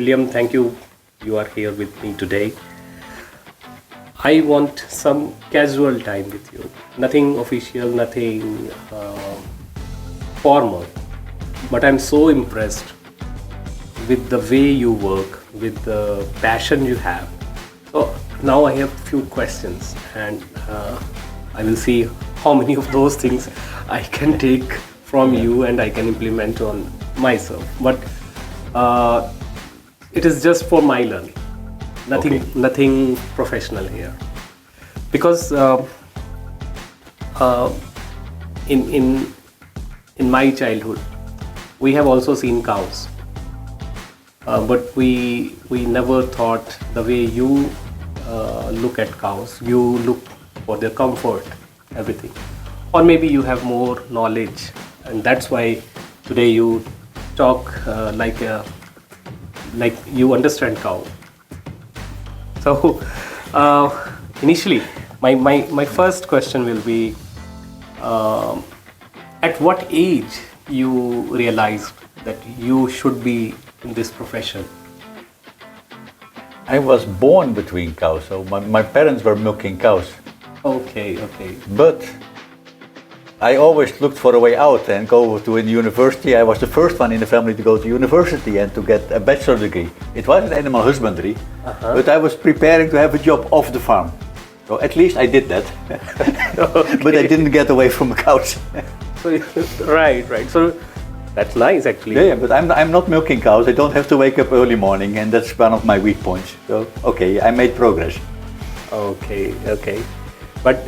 William, thank you. You are here with me today. I want some casual time with you. Nothing official, nothing formal. But I'm so impressed with the way you work, with the passion you have. So now I have few questions, and I will see how many of those things I can take from you and I can implement on myself. But it is just for my learning. Nothing professional here. Because in my childhood, we have also seen cows. But we never thought the way you look at cows. You look for their comfort, everything. Or maybe you have more knowledge, and that's why today you talk like you understand cow. So initially, my first question will be, at what age you realized that you should be in this profession? I was born between cows, so my parents were milking cows. Okay. But I always looked for a way out and go to a university. I was the first one in the family to go to university and to get a bachelor degree. It was in animal husbandry, but I was preparing to have a job off the farm. So at least I did that. Okay. But I didn't get away from the cows. So, right. So that's nice actually. Yeah, but I'm not milking cows. I don't have to wake up early morning, and that's one of my weak points. So okay, I made progress. Okay. But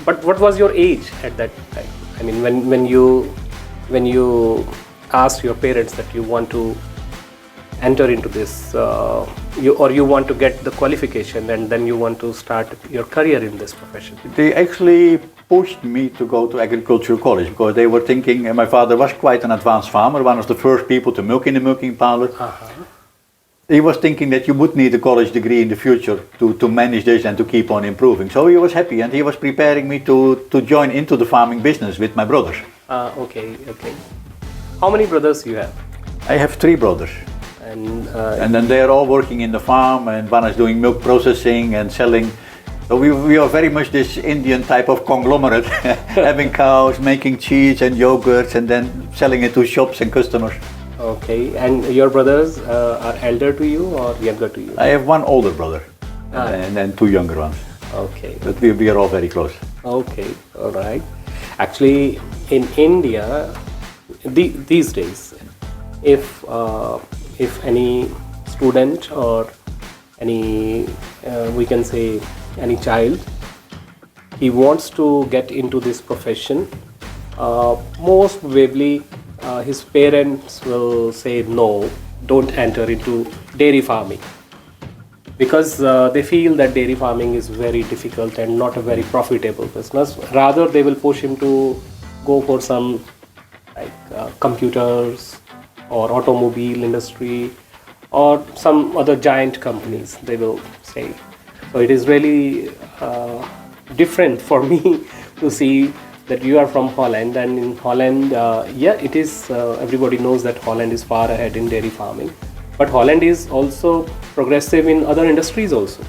but what was your age at that time? I mean, when you asked your parents that you want to enter into this, you want to get the qualification and then you want to start your career in this profession? They actually pushed me to go to agricultural college because they were thinking, and my father was quite an advanced farmer, one of the first people to milk in the milking parlor. He was thinking that you would need a college degree in the future to manage this and to keep on improving. So he was happy, and he was preparing me to join into the farming business with my brothers. Okay. How many brothers you have? I have 3 brothers. And then they are all working in the farm, and one is doing milk processing and selling. So we are very much this Indian type of conglomerate, having cows, making cheese and yogurts, and then selling it to shops and customers. Okay, and your brothers are elder to you or younger to you? I have one older brother and then 2 younger ones. Okay. But we are all very close. Okay, all right. Actually, in India, these days, if any student or any, we can say, any child, he wants to get into this profession, most probably his parents will say no, don't enter into dairy farming, because they feel that dairy farming is very difficult and not a very profitable business. Rather, they will push him to go for some computers or automobile industry or some other giant companies, they will say. So it is really different for me to see that you are from Holland, and in Holland, it is, everybody knows that Holland is far ahead in dairy farming, but Holland is also progressive in other industries also.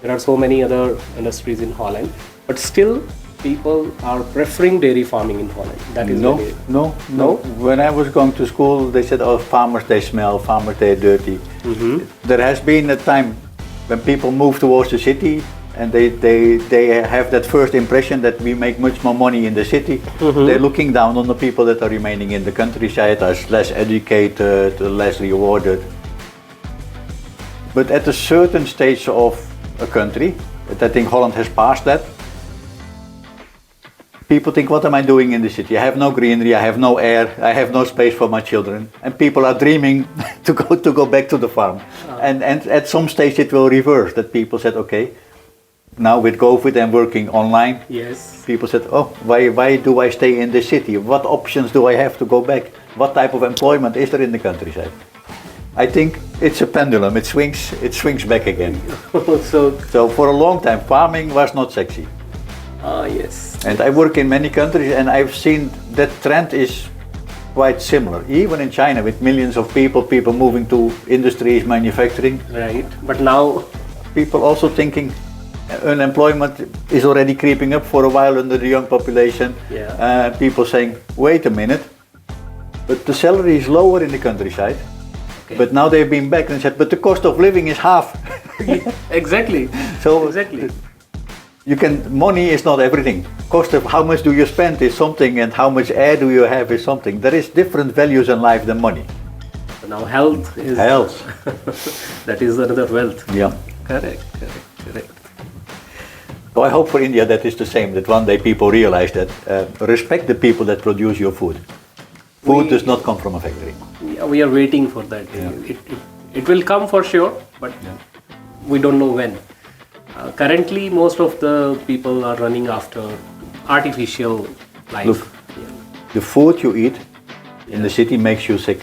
There are so many other industries in Holland, but still people are preferring dairy farming in Holland. That is no. When I was going to school, they said, oh, farmers, they smell, farmers, they're dirty. There has been a time when people move towards the city, and they have that first impression that we make much more money in the city. They're looking down on the people that are remaining in the countryside as less educated, less rewarded. But at a certain stage of a country, I think Holland has passed that, people think, what am I doing in the city? I have no greenery, I have no air, I have no space for my children. And people are dreaming to go back to the farm. And at some stage it will reverse, that people said, okay, now with COVID and working online, yes, people said, oh, why do I stay in the city? What options do I have to go back? What type of employment is there in the countryside? I think it's a pendulum, it swings back again. So for a long time, farming was not sexy. Yes. And I work in many countries, and I've seen that trend is quite similar. Even in China, with millions of people moving to industries, manufacturing. Right. But now, People also thinking unemployment is already creeping up for a while under the young population. Yeah. People saying, wait a minute, but the salary is lower in the countryside. okay. But now they've been back and said, but the cost of living is half. exactly. So Exactly. money is not everything. Cost of how much do you spend is something, and how much air do you have is something. There is different values in life than money. So now health is Health. that is another wealth. Yeah. Correct. So I hope for India that is the same, that one day people realize that respect the people that produce your food. Food does not come from a factory. Yeah, we are waiting for that. Yeah. It will come for sure, but we don't know when. Currently, most of the people are running after artificial life. Look, the food you eat in the city makes you sick,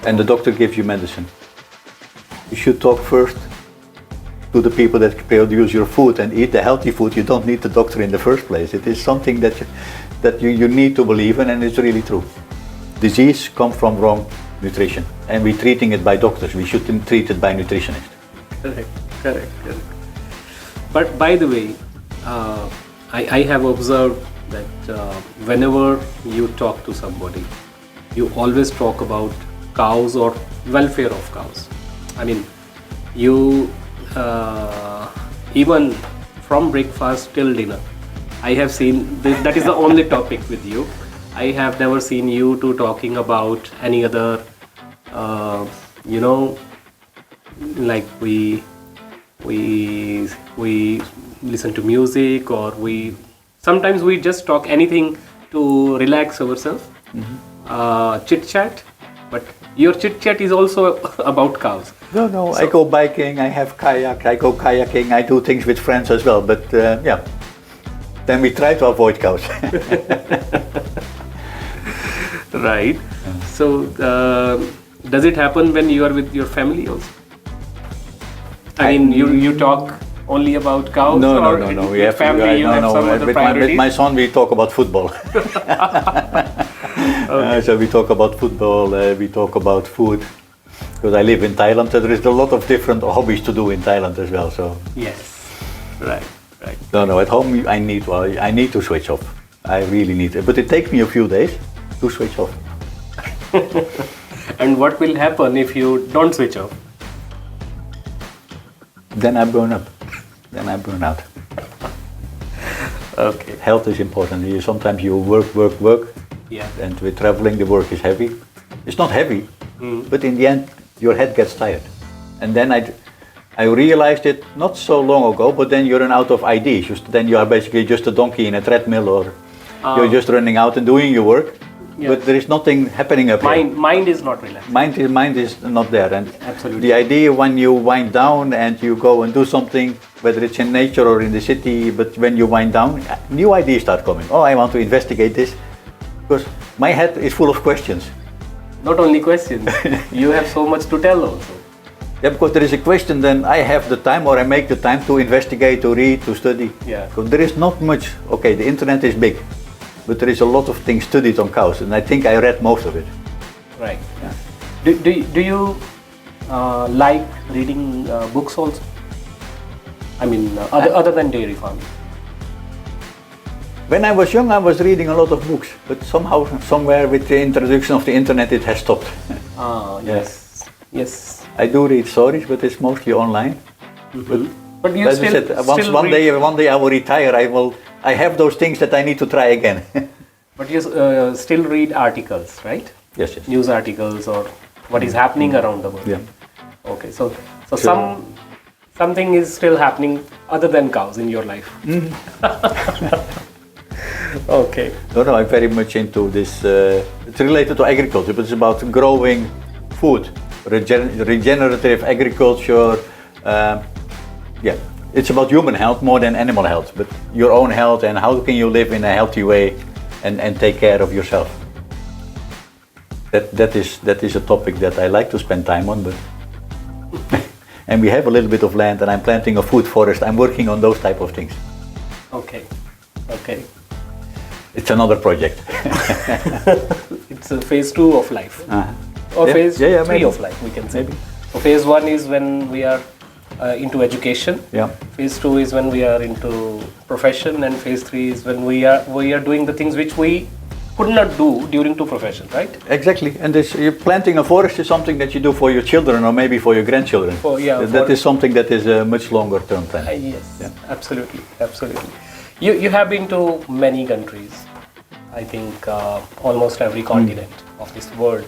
and the doctor gives you medicine. You should talk first to the people that produce your food and eat the healthy food. You don't need the doctor in the first place. It is something that you need to believe in, and it's really true. Disease comes from wrong nutrition, and we're treating it by doctors. We shouldn't treat it by nutritionists. Correct. But by the way, I have observed that whenever you talk to somebody, you always talk about cows or welfare of cows. I mean, you even from breakfast till dinner, I have seen that is the only topic with you. I have never seen you two talking about any other, like we listen to music, or sometimes we just talk anything to relax ourselves, chit chat. But your chit chat is also about cows. No, So- I go biking, I have kayak, I go kayaking, I do things with friends as well, but yeah. Then we try to avoid cows. Right. So does it happen when you are with your family also? I mean, you talk only about cows? No. or We with have family. You have some other with priorities. my son, we talk about football. So we talk about football. We talk about food. Because I live in Thailand, so there is a lot of different hobbies to do in Thailand as well. So Yes. Right. no. At home, I need to switch off. I really need it, but it takes me a few days to switch off. And what will happen if you don't switch off? Then I burn up. Then I burn out. Okay. Health is important. Sometimes you work, Yeah. and with traveling, the work is heavy. It's not heavy, but in the end, your head gets tired. And then I realized it not so long ago, but then you run out of ideas. Then you are basically just a donkey in a treadmill, or you're just running out and doing your work, Yes. but there is nothing happening up here. Mind is not relaxed. Mind is not there, and Absolutely. the idea when you wind down and you go and do something, whether it's in nature or in the city, but when you wind down, new ideas start coming. Oh, I want to investigate this, because my head is full of questions. Not only questions, you have so much to tell also. Yeah, because there is a question, then I have the time, or I make the time to investigate, to read, to study. Yeah. Because there is not much. Okay, the internet is big, but there is a lot of things studied on cows, and I think I read most of it. Right. Yeah. Do you like reading books also? I mean, other than dairy farming. When I was young, I was reading a lot of books, but somehow, somewhere with the introduction of the internet, it has stopped. Yes. I do read stories, but it's mostly online. But you As I said, one day I will retire. I have those things that I need to try again. But you still read articles, right? Yes. News articles, or what is happening around the world. Yeah. Okay, so something is still happening other than cows in your life. Okay. No, I'm very much into this. It's related to agriculture, but it's about growing food, regenerative agriculture. It's about human health more than animal health, but your own health, and how can you live in a healthy way and take care of yourself. That is a topic that I like to spend time on, but and we have a little bit of land, and I'm planting a food forest. I'm working on those type of things. Okay. It's another project. it's a phase 2 of life, or Yeah, phase yeah, 3 maybe. of life, we can say. So phase 1 is when we are into education. Yeah. Phase 2 is when we are into profession, and phase 3 is when we are doing the things which we could not do during to profession, right? Exactly, and this planting a forest is something that you do for your children or maybe for your grandchildren. That is something that is a much longer term plan. Yes, absolutely. You have been to many countries, I think almost every continent of this world.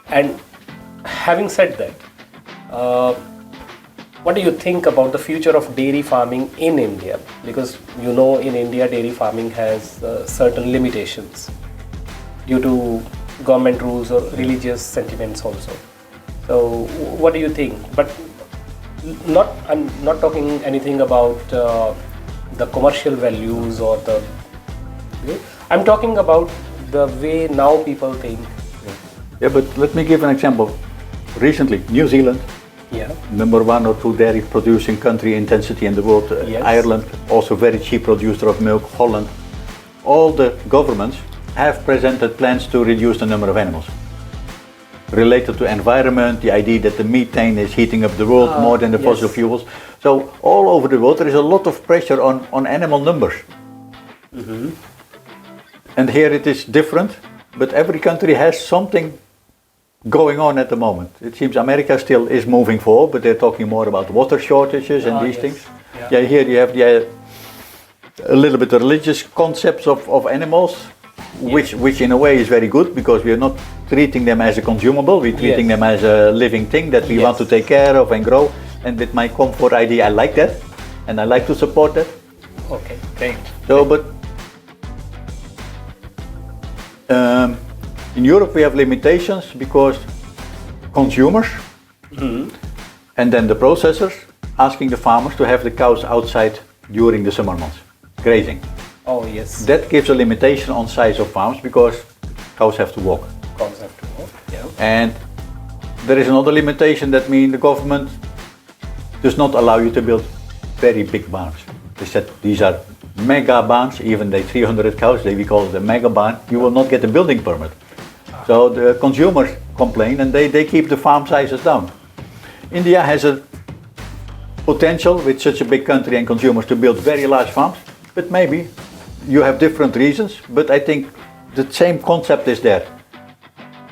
And having said that, what do you think about the future of dairy farming in India? Because in India dairy farming has certain limitations due to government rules or religious sentiments also. So what do you think? But I'm not talking anything about the commercial values or I'm talking about the way now people think. Yeah, but let me give an example. Recently, New Zealand, number 1 or 2 dairy producing country intensity in the world. Ireland, also very cheap producer of milk. Holland, all the governments have presented plans to reduce the number of animals. Related to environment, the idea that the methane is heating up the world more than the fossil fuels. So all over the world there is a lot of pressure on animal numbers. And here it is different, but every country has something going on at the moment. It seems America still is moving forward, but they're talking more about water shortages and these things. Here you have a little bit of religious concepts of animals, which in a way is very good because we are not treating them as a consumable, we're treating them as a living thing that we want to take care of and grow. And with my comfort idea, I like that, and I like to support that. Okay, great. So, but in Europe we have limitations because consumers and then the processors asking the farmers to have the cows outside during the summer months, grazing. Oh yes. That gives a limitation on size of farms because cows have to walk. Cows have to walk, And there is another limitation that means the government does not allow you to build very big barns. They said these are mega barns, even they 300 cows, we call it a mega barn, you will not get a building permit. So the consumers complain and they keep the farm sizes down. India has a potential with such a big country and consumers to build very large farms, but maybe you have different reasons, but I think the same concept is there.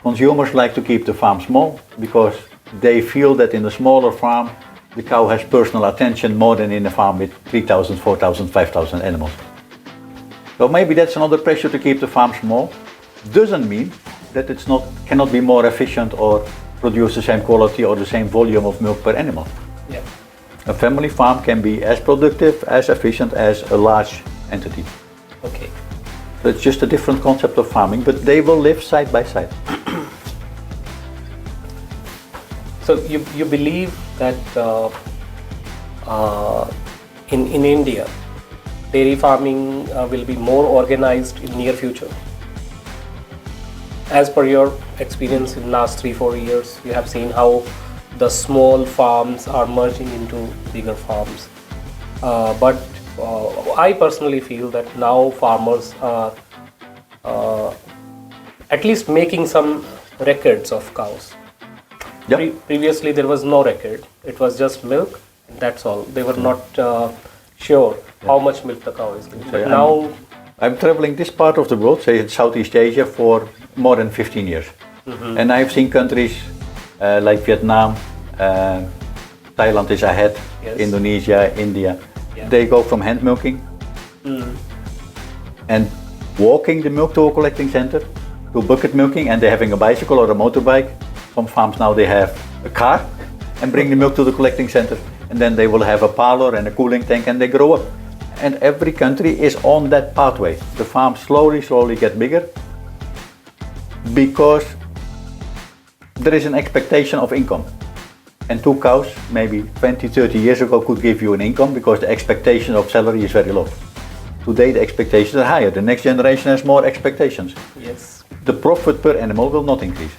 Consumers like to keep the farm small because they feel that in a smaller farm the cow has personal attention more than in a farm with 3,000, 4,000, 5,000 animals. So maybe that's another pressure to keep the farm small. Doesn't mean that it cannot be more efficient or produce the same quality or the same volume of milk per animal. A family farm can be as productive, as efficient as a large entity. Okay. So it's just a different concept of farming, but they will live side by side. So you believe that in India, dairy farming will be more organized in near future? As per your experience in last 3-4 years, you have seen how the small farms are merging into bigger farms. But I personally feel that now farmers are at least making some records of cows. Previously there was no record, it was just milk, and that's all. They were not sure how much milk the cow is giving. But now I'm traveling this part of the world, say in Southeast Asia, for more than 15 years. And I've seen countries like Vietnam, Thailand is ahead, Indonesia, India. They go from hand milking and walking the milk to a collecting center, to bucket milking, and they're having a bicycle or a motorbike. Some farms now they have a car and bring the milk to the collecting center, and then they will have a parlor and a cooling tank and they grow up. And every country is on that pathway. The farms slowly get bigger because there is an expectation of income. And 2 cows, maybe 20, 30 years ago, could give you an income because the expectation of salary is very low. Today the expectations are higher. The next generation has more expectations. Yes. The profit per animal will not increase.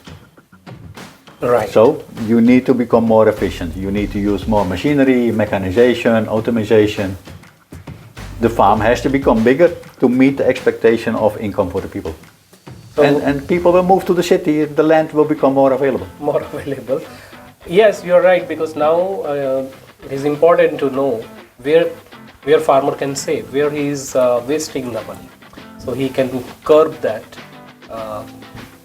Right. So you need to become more efficient. You need to use more machinery, mechanization, automation. The farm has to become bigger to meet the expectation of income for the people. So And people will move to the city, the land will become more available. more available. Yes, you're right, because now it is important to know where farmer can save, where he is wasting the money, so he can curb uh,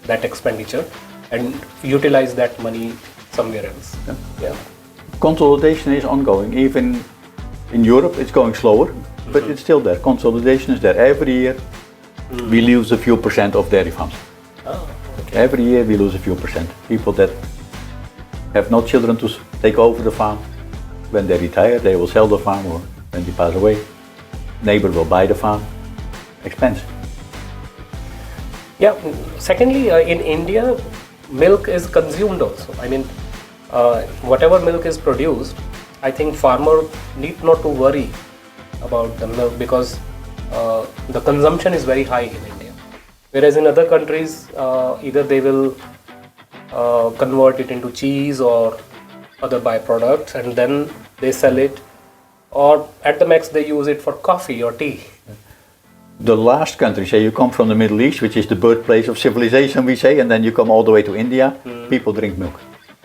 that expenditure and utilize that money somewhere else. Yeah. Consolidation is ongoing. Even in Europe, it's going slower, but it's still there. Consolidation is there. Every year, we lose a few percent of dairy farms. Oh, okay. Every year, we lose a few percent. People that have no children to take over the farm, when they retire, they will sell the farm, or when they pass away, neighbor will buy the farm. Expensive. Yeah. Secondly, in India, milk is consumed also. I mean, whatever milk is produced, I think farmer need not to worry about the milk, because the consumption is very high in India. Whereas in other countries, either they will convert it into cheese or other byproducts, and then they sell it, or at the max they use it for coffee or tea. The last country, say you come from the Middle East, which is the birthplace of civilization, we say, and then you come all the way to India, people drink milk.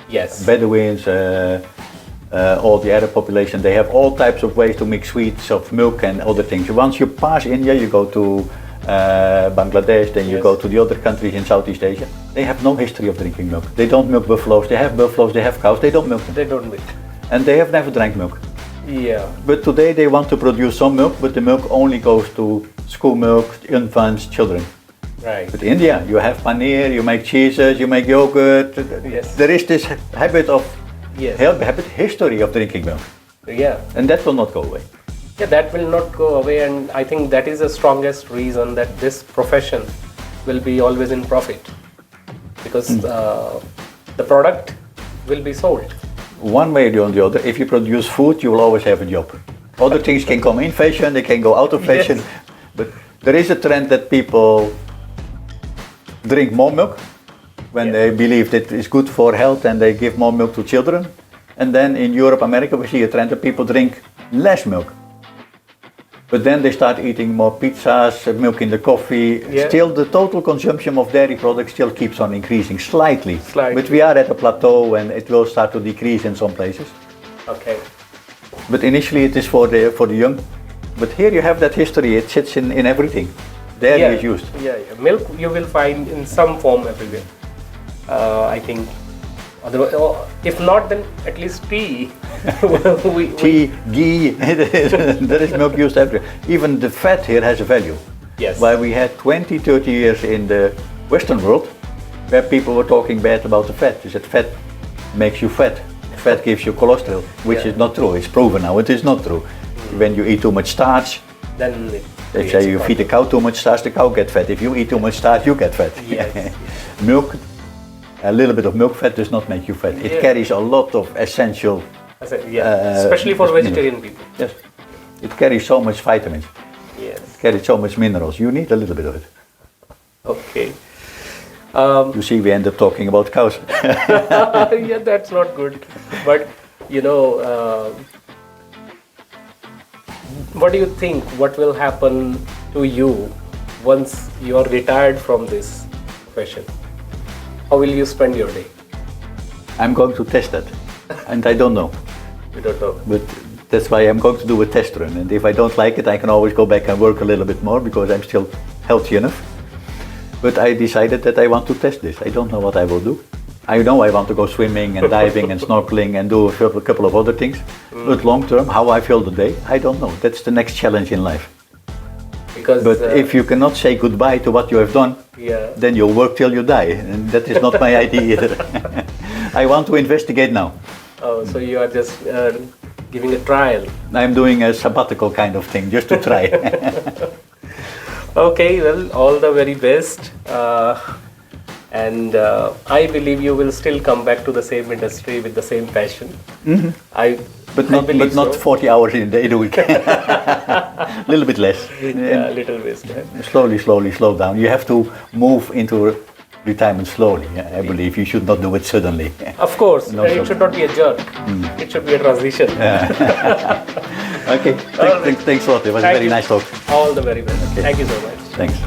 Yes. Bedouins, all the Arab population, they have all types of ways to make sweets of milk and other things. Once you pass India, you go to Bangladesh, then you go to the other countries in Southeast Asia. They have no history of drinking milk. They don't milk buffaloes, they have cows, they don't milk them. They don't milk. And they have never drank milk. Yeah. But today they want to produce some milk, but the milk only goes to school milk, infants, children. Right. But India, you have paneer, you make cheeses, you make yogurt. Yes. There is this habit of Yes. history of drinking milk, Yeah. and that will not go away. Yeah, that will not go away, and I think that is the strongest reason that this profession will be always in profit, because the product will be sold. One way or the other, if you produce food, you will always have a job. Other things can come in fashion, they can go out of fashion, Yes. but there is a trend that people drink more milk when they believe that it's good for health, and they give more milk to children. And then in Europe, America, we see a trend that people drink less milk. But then they start eating more pizzas, milk in the coffee. Yeah. Still, the total consumption of dairy products still keeps on increasing slightly. Slightly. But we are at a plateau, and it will start to decrease in some places. Okay. But initially it is for the young. But here you have that history, it sits in everything. Dairy is used. Yeah, yeah. Milk you will find in some form everywhere. I think. Otherwise, if not, then at least tea. Tea, ghee, there is milk used everywhere. Even the fat here has a value. Yes. While we had 20, 30 years in the Western world, where people were talking bad about the fat. They said fat makes you fat. Fat gives you cholesterol, which is not true. It's proven now, it is not true. When you eat too much starch, Then they say you feed a cow too much starch, the cow gets fat. If you eat too much starch, you get fat. Yes. Milk, a little bit of milk fat does not make you fat. It carries a lot of essential. Especially for vegetarian people. Yes. It carries so much vitamins. Yes. It carries so much minerals. You need a little bit of it. Okay. You see, we end up talking about cows. Yeah, that's not good. But what do you think? What will happen to you once you are retired from this profession? How will you spend your day? I'm going to test that, and I don't know. You don't know. But that's why I'm going to do a test run. And if I don't like it, I can always go back and work a little bit more, because I'm still healthy enough. But I decided that I want to test this. I don't know what I will do. I know I want to go swimming and diving and snorkeling and do a couple of other things. But long term, how I feel the day, I don't know. That's the next challenge in life. But if you cannot say goodbye to what you have done, then you'll work till you die. And that is not my idea either. I want to investigate now. Oh, so you are just giving a trial. I'm doing a sabbatical kind of thing, just to try. Okay, well, all the very best. And I believe you will still come back to the same industry with the same passion. Mm-hmm. But not 40 hours in a week. A little bit less. Yeah, a little bit. Slowly, slow down. You have to move into retirement slowly. I believe you should not do it suddenly. Of course, it should not be a jerk. It should be a transition. Okay, thanks a lot. It was a very nice talk. All the very best. Okay. Thank you so much. Thanks.